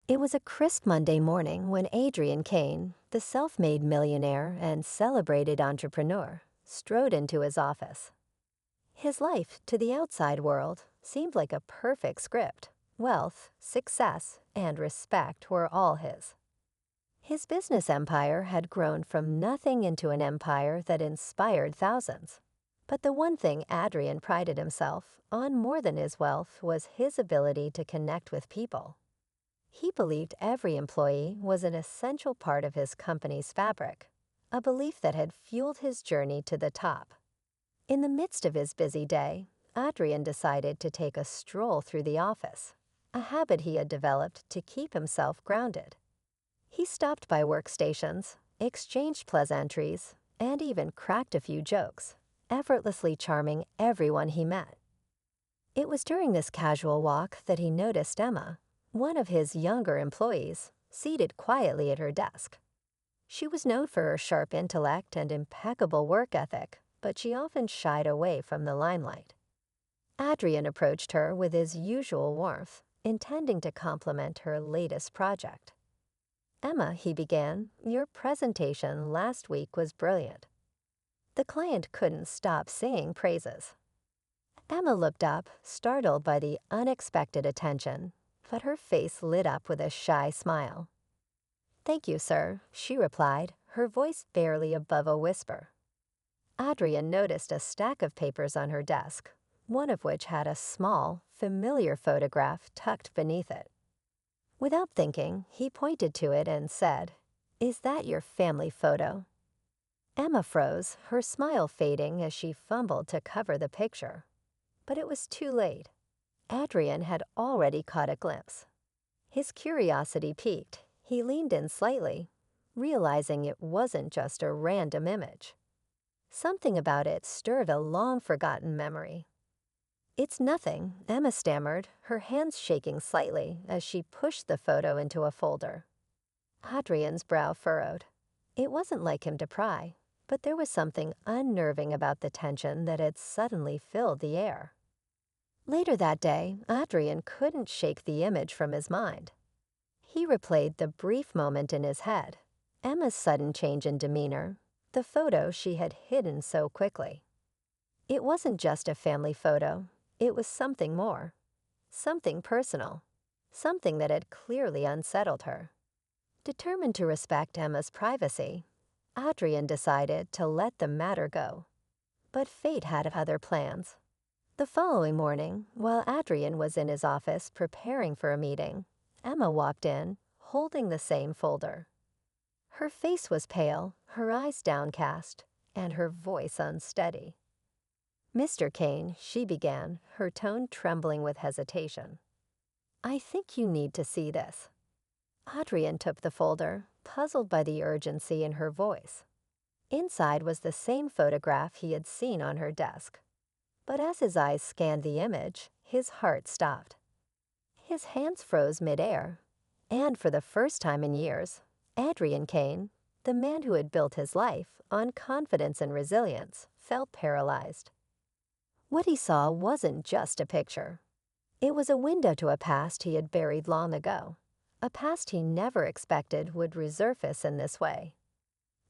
It was a crisp Monday morning when Adrian Kane, the self-made millionaire and celebrated entrepreneur, strode into his office. His life, to the outside world, seemed like a perfect script. Wealth, success, and respect were all his. His business empire had grown from nothing into an empire that inspired thousands. But the one thing Adrian prided himself on more than his wealth was his ability to connect with people. He believed every employee was an essential part of his company's fabric, a belief that had fueled his journey to the top. In the midst of his busy day, Adrian decided to take a stroll through the office, a habit he had developed to keep himself grounded. He stopped by workstations, exchanged pleasantries, and even cracked a few jokes, effortlessly charming everyone he met. It was during this casual walk that he noticed Emma, one of his younger employees, seated quietly at her desk. She was known for her sharp intellect and impeccable work ethic, but she often shied away from the limelight. Adrian approached her with his usual warmth, intending to compliment her latest project. "Emma," he began, "your presentation last week was brilliant." The client couldn't stop singing praises. Emma looked up, startled by the unexpected attention, but her face lit up with a shy smile. "Thank you, sir," she replied, her voice barely above a whisper. Adrian noticed a stack of papers on her desk, one of which had a small, familiar photograph tucked beneath it. Without thinking, he pointed to it and said, "Is that your family photo?" Emma froze, her smile fading as she fumbled to cover the picture. But it was too late. Adrian had already caught a glimpse. His curiosity piqued. He leaned in slightly, realizing it wasn't just a random image. Something about it stirred a long-forgotten memory. "It's nothing," Emma stammered, her hands shaking slightly as she pushed the photo into a folder. Adrian's brow furrowed. It wasn't like him to pry, but there was something unnerving about the tension that had suddenly filled the air. Later that day, Adrian couldn't shake the image from his mind. He replayed the brief moment in his head, Emma's sudden change in demeanor, the photo she had hidden so quickly. It wasn't just a family photo, it was something more, something personal, something that had clearly unsettled her. Determined to respect Emma's privacy, Adrian decided to let the matter go. But fate had other plans. The following morning, while Adrian was in his office preparing for a meeting, Emma walked in, holding the same folder. Her face was pale, her eyes downcast, and her voice unsteady. "Mr. Kane," she began, her tone trembling with hesitation, "I think you need to see this." Adrian took the folder, puzzled by the urgency in her voice. Inside was the same photograph he had seen on her desk. But as his eyes scanned the image, his heart stopped. His hands froze midair, and for the first time in years, Adrian Kane, the man who had built his life on confidence and resilience, felt paralyzed. What he saw wasn't just a picture. It was a window to a past he had buried long ago, a past he never expected would resurface in this way.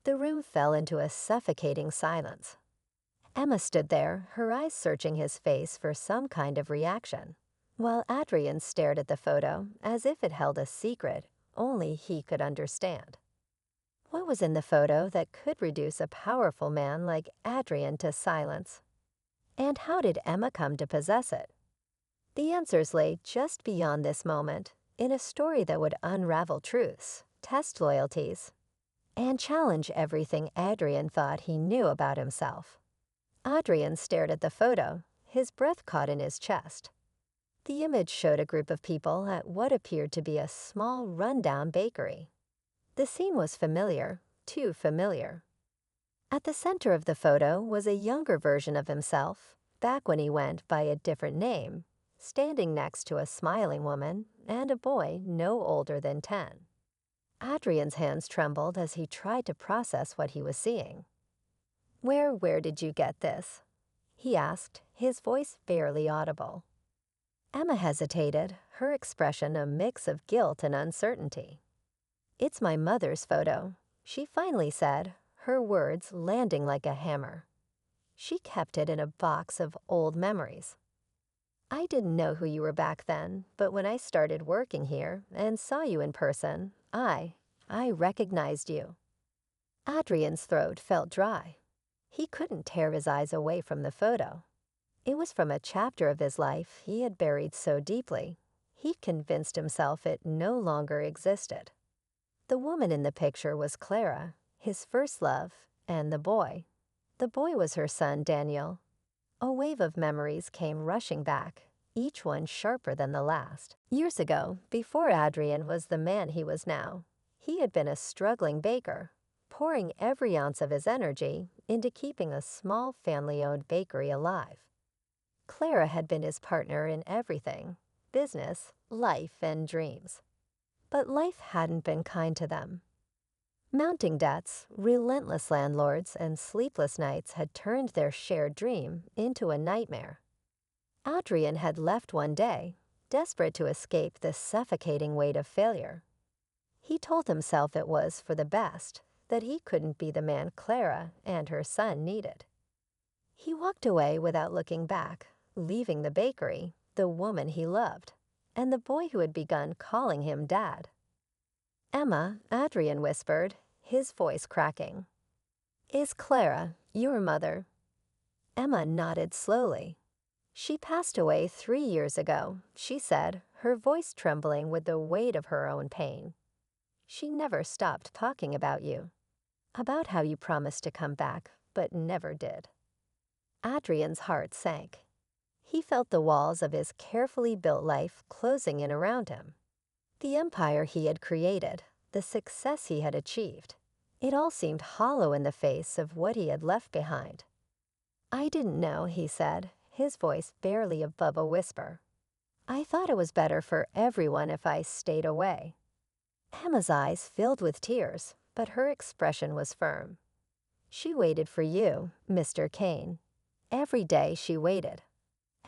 The room fell into a suffocating silence. Emma stood there, her eyes searching his face for some kind of reaction, while Adrian stared at the photo as if it held a secret only he could understand. What was in the photo that could reduce a powerful man like Adrian to silence? And how did Emma come to possess it? The answers lay just beyond this moment, in a story that would unravel truths, test loyalties, and challenge everything Adrian thought he knew about himself. Adrian stared at the photo, his breath caught in his chest. The image showed a group of people at what appeared to be a small, rundown bakery. The scene was familiar, too familiar. At the center of the photo was a younger version of himself, back when he went by a different name, standing next to a smiling woman and a boy no older than 10. Adrian's hands trembled as he tried to process what he was seeing. Where did you get this?" he asked, his voice barely audible. Emma hesitated, her expression a mix of guilt and uncertainty. "It's my mother's photo," she finally said, her words landing like a hammer. She kept it in a box of old memories. "I didn't know who you were back then, but when I started working here and saw you in person, I recognized you." Adrian's throat felt dry. He couldn't tear his eyes away from the photo. It was from a chapter of his life he had buried so deeply, he convinced himself it no longer existed. The woman in the picture was Clara, his first love, and the boy. The boy was her son, Daniel. A wave of memories came rushing back, each one sharper than the last. Years ago, before Adrian was the man he was now, he had been a struggling baker, pouring every ounce of his energy into keeping a small family-owned bakery alive. Clara had been his partner in everything: business, life, and dreams. But life hadn't been kind to them. Mounting debts, relentless landlords, and sleepless nights had turned their shared dream into a nightmare. Adrian had left one day, desperate to escape the suffocating weight of failure. He told himself it was for the best, that he couldn't be the man Clara and her son needed. He walked away without looking back, leaving the bakery, the woman he loved, and the boy who had begun calling him Dad. "Emma," Adrian whispered, his voice cracking. "Is Clara your mother?" Emma nodded slowly. "She passed away 3 years ago," she said, her voice trembling with the weight of her own pain. "She never stopped talking about you, about how you promised to come back, but never did." Adrian's heart sank. He felt the walls of his carefully built life closing in around him. The empire he had created, the success he had achieved, it all seemed hollow in the face of what he had left behind. "I didn't know," he said, his voice barely above a whisper. "I thought it was better for everyone if I stayed away." Emma's eyes filled with tears, but her expression was firm. "She waited for you, Mr. Kane. Every day she waited.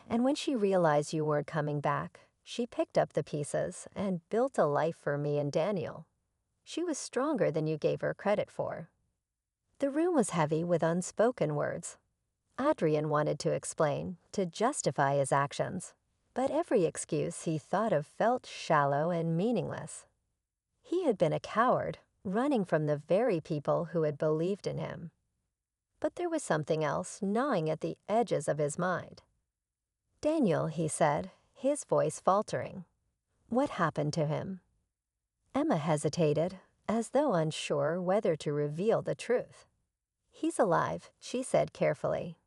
And when she realized you weren't coming back, she picked up the pieces and built a life for me and Daniel. She was stronger than you gave her credit for." The room was heavy with unspoken words. Adrian wanted to explain, to justify his actions, but every excuse he thought of felt shallow and meaningless. He had been a coward, running from the very people who had believed in him. But there was something else gnawing at the edges of his mind. "Daniel," he said, his voice faltering. "What happened to him?" Emma hesitated, as though unsure whether to reveal the truth. "He's alive," she said carefully.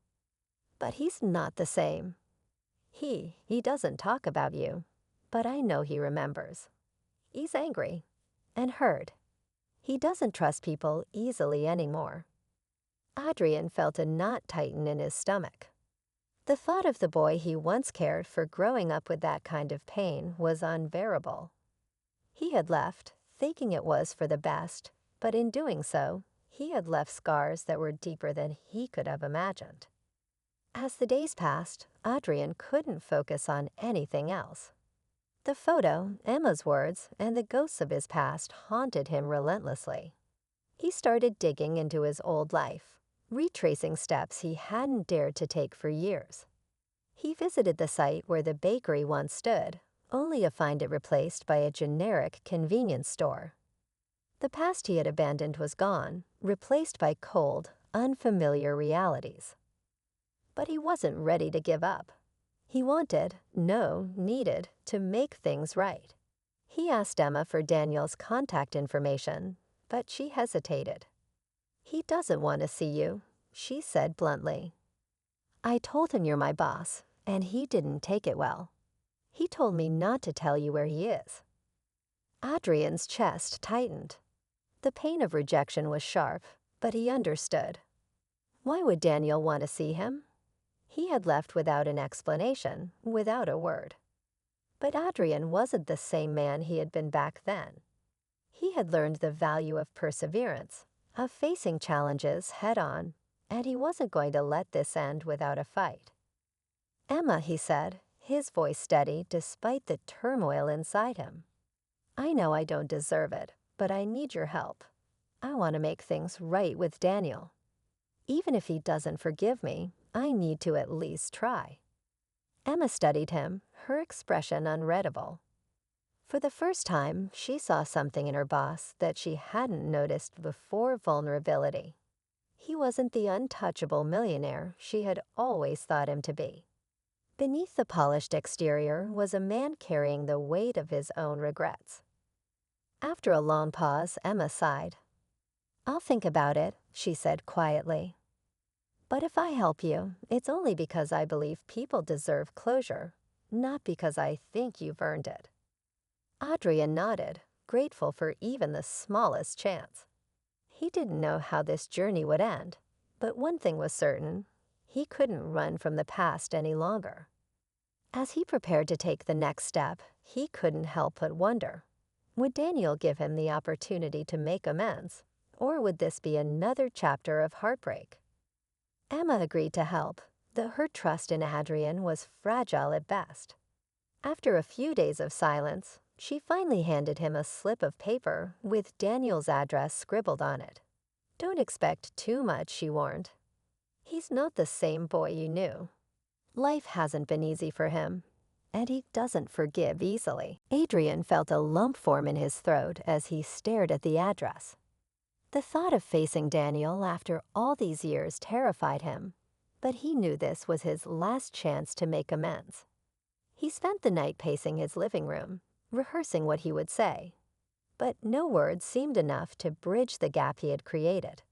"But he's not the same. He doesn't talk about you, but I know he remembers. He's angry and hurt. He doesn't trust people easily anymore." Adrian felt a knot tighten in his stomach. The thought of the boy he once cared for growing up with that kind of pain was unbearable. He had left, thinking it was for the best, but in doing so, he had left scars that were deeper than he could have imagined. As the days passed, Adrian couldn't focus on anything else. The photo, Emma's words, and the ghosts of his past haunted him relentlessly. He started digging into his old life, retracing steps he hadn't dared to take for years. He visited the site where the bakery once stood, only to find it replaced by a generic convenience store. The past he had abandoned was gone, replaced by cold, unfamiliar realities. But he wasn't ready to give up. He needed to make things right. He asked Emma for Daniel's contact information, but she hesitated. "He doesn't want to see you," she said bluntly. "I told him you're my boss, and he didn't take it well. He told me not to tell you where he is." Adrian's chest tightened. The pain of rejection was sharp, but he understood. Why would Daniel want to see him? He had left without an explanation, without a word. But Adrian wasn't the same man he had been back then. He had learned the value of perseverance, of facing challenges head-on, and he wasn't going to let this end without a fight. "Emma," he said, his voice steady despite the turmoil inside him. "I know I don't deserve it, but I need your help. I want to make things right with Daniel. Even if he doesn't forgive me, I need to at least try." Emma studied him, her expression unreadable. For the first time, she saw something in her boss that she hadn't noticed before: vulnerability. He wasn't the untouchable millionaire she had always thought him to be. Beneath the polished exterior was a man carrying the weight of his own regrets. After a long pause, Emma sighed. "I'll think about it," she said quietly. "But if I help you, it's only because I believe people deserve closure, not because I think you've earned it." Adrian nodded, grateful for even the smallest chance. He didn't know how this journey would end, but one thing was certain: he couldn't run from the past any longer. As he prepared to take the next step, he couldn't help but wonder, would Daniel give him the opportunity to make amends, or would this be another chapter of heartbreak? Emma agreed to help, though her trust in Adrian was fragile at best. After a few days of silence, she finally handed him a slip of paper with Daniel's address scribbled on it. "Don't expect too much," she warned. "He's not the same boy you knew. Life hasn't been easy for him, and he doesn't forgive easily." Adrian felt a lump form in his throat as he stared at the address. The thought of facing Daniel after all these years terrified him, but he knew this was his last chance to make amends. He spent the night pacing his living room, rehearsing what he would say, but no words seemed enough to bridge the gap he had created.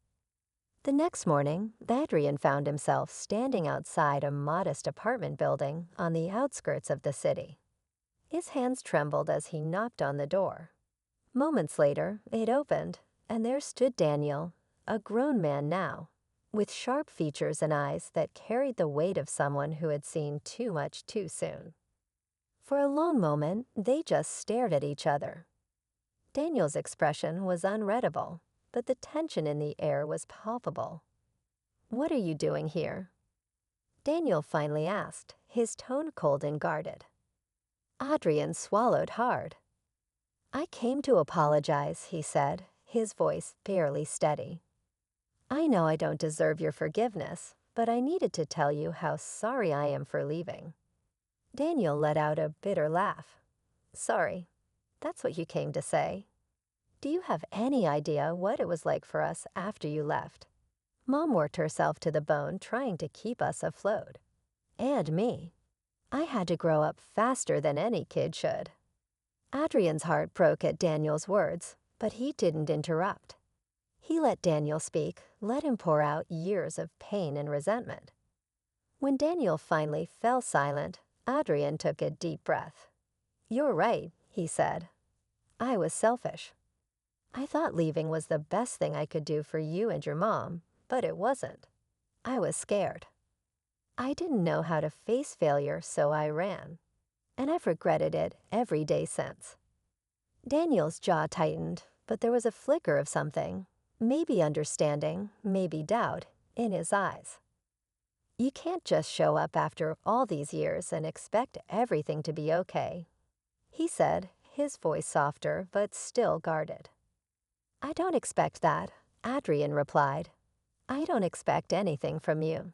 The next morning, Adrian found himself standing outside a modest apartment building on the outskirts of the city. His hands trembled as he knocked on the door. Moments later, it opened, and there stood Daniel, a grown man now, with sharp features and eyes that carried the weight of someone who had seen too much too soon. For a long moment, they just stared at each other. Daniel's expression was unreadable, but the tension in the air was palpable. "What are you doing here?" Daniel finally asked, his tone cold and guarded. Adrian swallowed hard. "I came to apologize," he said, his voice barely steady. "I know I don't deserve your forgiveness, but I needed to tell you how sorry I am for leaving." Daniel let out a bitter laugh. "Sorry? That's what you came to say? Do you have any idea what it was like for us after you left? Mom worked herself to the bone trying to keep us afloat. And me. I had to grow up faster than any kid should." Adrian's heart broke at Daniel's words, but he didn't interrupt. He let Daniel speak, let him pour out years of pain and resentment. When Daniel finally fell silent, Adrian took a deep breath. "You're right," he said. "I was selfish. I thought leaving was the best thing I could do for you and your mom, but it wasn't. I was scared. I didn't know how to face failure, so I ran. And I've regretted it every day since." Daniel's jaw tightened, but there was a flicker of something, maybe understanding, maybe doubt, in his eyes. "You can't just show up after all these years and expect everything to be okay," he said, his voice softer but still guarded. "I don't expect that," Adrian replied. "I don't expect anything from you.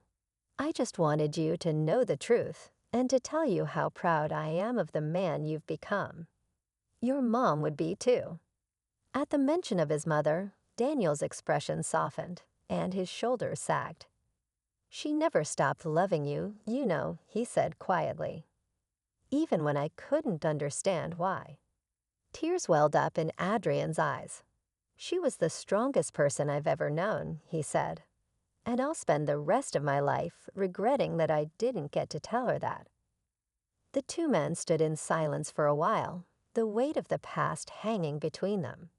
I just wanted you to know the truth and to tell you how proud I am of the man you've become. Your mom would be too." At the mention of his mother, Daniel's expression softened and his shoulders sagged. "She never stopped loving you, you know," he said quietly. "Even when I couldn't understand why." Tears welled up in Adrian's eyes. "She was the strongest person I've ever known," he said, "and I'll spend the rest of my life regretting that I didn't get to tell her that." The two men stood in silence for a while, the weight of the past hanging between them.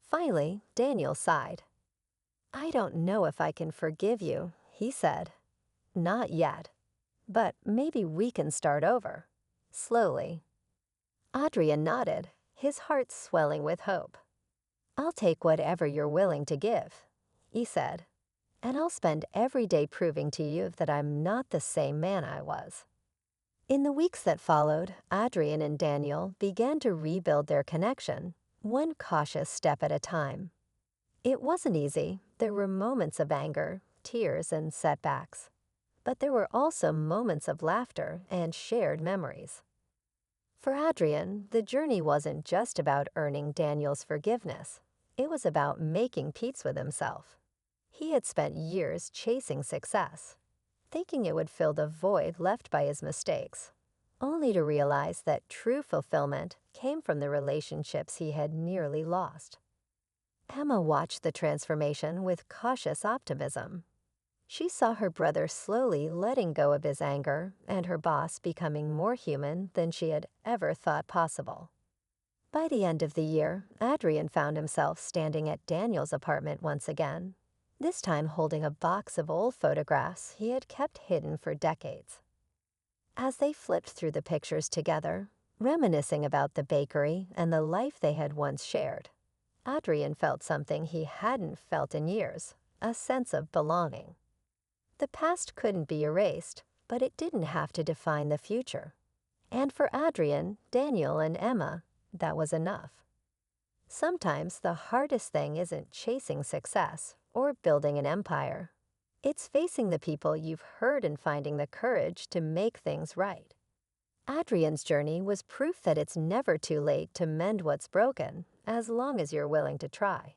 Finally, Daniel sighed. "I don't know if I can forgive you," he said. "Not yet. But maybe we can start over. Slowly." Adrian nodded, his heart swelling with hope. "I'll take whatever you're willing to give," he said, "and I'll spend every day proving to you that I'm not the same man I was." In the weeks that followed, Adrian and Daniel began to rebuild their connection, one cautious step at a time. It wasn't easy. There were moments of anger, tears, and setbacks. But there were also moments of laughter and shared memories. For Adrian, the journey wasn't just about earning Daniel's forgiveness. It was about making peace with himself. He had spent years chasing success, thinking it would fill the void left by his mistakes, only to realize that true fulfillment came from the relationships he had nearly lost. Emma watched the transformation with cautious optimism. She saw her brother slowly letting go of his anger and her boss becoming more human than she had ever thought possible. By the end of the year, Adrian found himself standing at Daniel's apartment once again, this time holding a box of old photographs he had kept hidden for decades. As they flipped through the pictures together, reminiscing about the bakery and the life they had once shared, Adrian felt something he hadn't felt in years, a sense of belonging. The past couldn't be erased, but it didn't have to define the future. And for Adrian, Daniel, and Emma, that was enough. Sometimes the hardest thing isn't chasing success or building an empire. It's facing the people you've hurt and finding the courage to make things right. Adrian's journey was proof that it's never too late to mend what's broken, as long as you're willing to try.